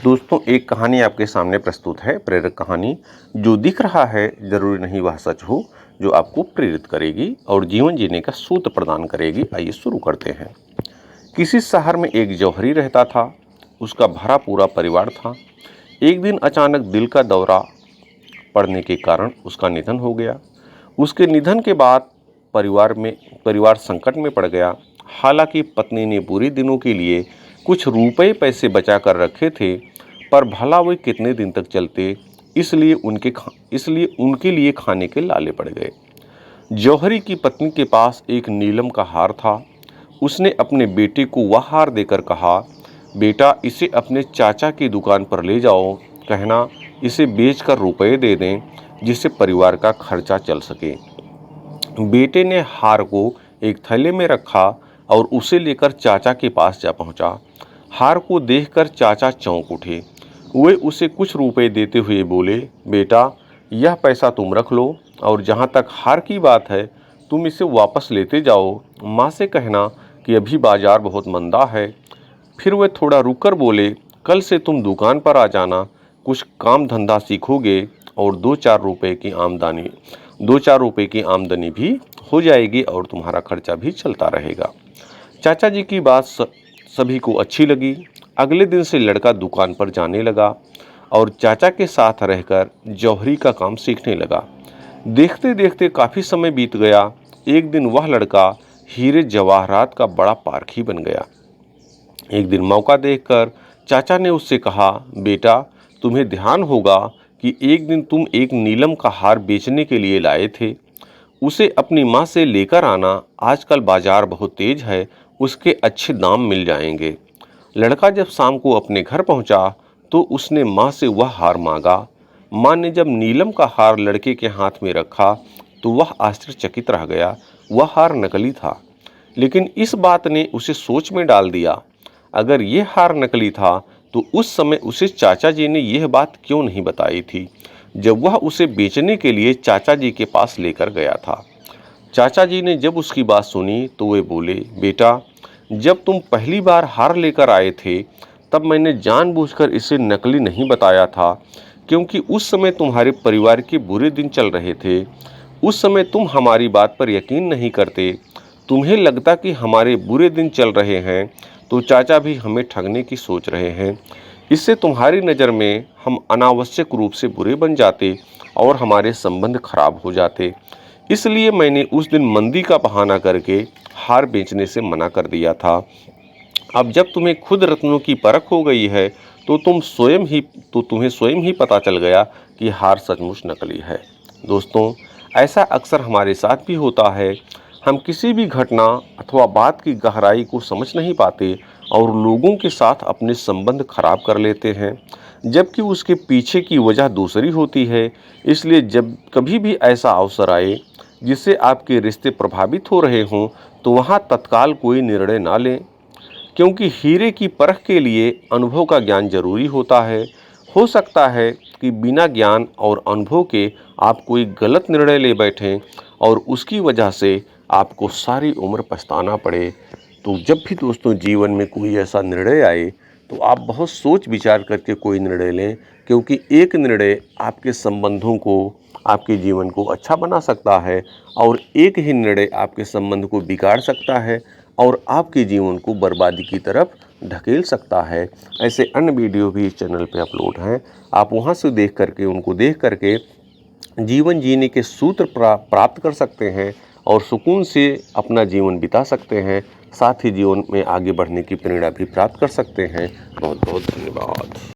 दोस्तों, एक कहानी आपके सामने प्रस्तुत है, प्रेरक कहानी। जो दिख रहा है जरूरी नहीं वह सच हो, जो आपको प्रेरित करेगी और जीवन जीने का सूत्र प्रदान करेगी। आइए शुरू करते हैं। किसी शहर में एक जौहरी रहता था। उसका भरा पूरा परिवार था। एक दिन अचानक दिल का दौरा पड़ने के कारण उसका निधन हो गया। उसके निधन के बाद परिवार संकट में पड़ गया। हालांकि पत्नी ने बुरे दिनों के लिए कुछ रुपए पैसे बचा कर रखे थे, पर भला वे कितने दिन तक चलते, इसलिए उनके लिए खाने के लाले पड़ गए। जौहरी की पत्नी के पास एक नीलम का हार था। उसने अपने बेटे को वह हार देकर कहा, बेटा, इसे अपने चाचा की दुकान पर ले जाओ, कहना इसे बेचकर रुपए दे दें जिससे परिवार का खर्चा चल सके। बेटे ने हार को एक थैले में रखा और उसे लेकर चाचा के पास जा पहुंचा। हार को देखकर चाचा चौंक उठे। वे उसे कुछ रुपए देते हुए बोले, बेटा, यह पैसा तुम रख लो और जहां तक हार की बात है, तुम इसे वापस लेते जाओ। माँ से कहना कि अभी बाजार बहुत मंदा है। फिर वे थोड़ा रुककर बोले, कल से तुम दुकान पर आ जाना, कुछ काम धंधा सीखोगे और दो चार रुपए की आमदनी भी हो जाएगी और तुम्हारा खर्चा भी चलता रहेगा। चाचा जी की बात सभी को अच्छी लगी। अगले दिन से लड़का दुकान पर जाने लगा और चाचा के साथ रहकर जौहरी का काम सीखने लगा। देखते देखते काफ़ी समय बीत गया। एक दिन वह लड़का हीरे जवाहरात का बड़ा पारखी बन गया। एक दिन मौका देखकर चाचा ने उससे कहा, बेटा, तुम्हें ध्यान होगा कि एक दिन तुम एक नीलम का हार बेचने के लिए लाए थे। उसे अपनी माँ से लेकर आना, आजकल बाजार बहुत तेज है, उसके अच्छे दाम मिल जाएंगे। लड़का जब शाम को अपने घर पहुंचा तो उसने माँ से वह हार मांगा। माँ ने जब नीलम का हार लड़के के हाथ में रखा तो वह आश्चर्यचकित रह गया। वह हार नकली था, लेकिन इस बात ने उसे सोच में डाल दिया, अगर यह हार नकली था तो उस समय उसे चाचा जी ने यह बात क्यों नहीं बताई थी, जब वह उसे बेचने के लिए चाचा जी के पास लेकर गया था। चाचा जी ने जब उसकी बात सुनी तो वे बोले, बेटा, जब तुम पहली बार हार लेकर आए थे तब मैंने जानबूझकर इसे नकली नहीं बताया था, क्योंकि उस समय तुम्हारे परिवार के बुरे दिन चल रहे थे। उस समय तुम हमारी बात पर यकीन नहीं करते। तुम्हें लगता कि हमारे बुरे दिन चल रहे हैं तो चाचा भी हमें ठगने की सोच रहे हैं। इससे तुम्हारी नज़र में हम अनावश्यक रूप से बुरे बन जाते और हमारे संबंध खराब हो जाते। इसलिए मैंने उस दिन मंदी का बहाना करके हार बेचने से मना कर दिया था। अब जब तुम्हें खुद रत्नों की परख हो गई है तो तुम्हें स्वयं ही पता चल गया कि हार सचमुच नकली है। दोस्तों, ऐसा अक्सर हमारे साथ भी होता है। हम किसी भी घटना अथवा बात की गहराई को समझ नहीं पाते और लोगों के साथ अपने संबंध खराब कर लेते हैं, जबकि उसके पीछे की वजह दूसरी होती है। इसलिए जब कभी भी ऐसा अवसर आए जिससे आपके रिश्ते प्रभावित हो रहे हों तो वहाँ तत्काल कोई निर्णय ना लें, क्योंकि हीरे की परख के लिए अनुभव का ज्ञान जरूरी होता है। हो सकता है कि बिना ज्ञान और अनुभव के आप कोई गलत निर्णय ले बैठें और उसकी वजह से आपको सारी उम्र पछताना पड़े। तो जब भी दोस्तों जीवन में कोई ऐसा निर्णय आए तो आप बहुत सोच विचार करके कोई निर्णय लें, क्योंकि एक निर्णय आपके संबंधों को, आपके जीवन को अच्छा बना सकता है और एक ही निर्णय आपके संबंध को बिगाड़ सकता है और आपके जीवन को बर्बादी की तरफ ढकेल सकता है। ऐसे अन्य वीडियो भी इस चैनल पे अपलोड हैं, आप वहां से उनको देख करके जीवन जीने के सूत्र प्राप्त कर सकते हैं और सुकून से अपना जीवन बिता सकते हैं। साथ ही जीवन में आगे बढ़ने की प्रेरणा भी प्राप्त कर सकते हैं। बहुत बहुत धन्यवाद।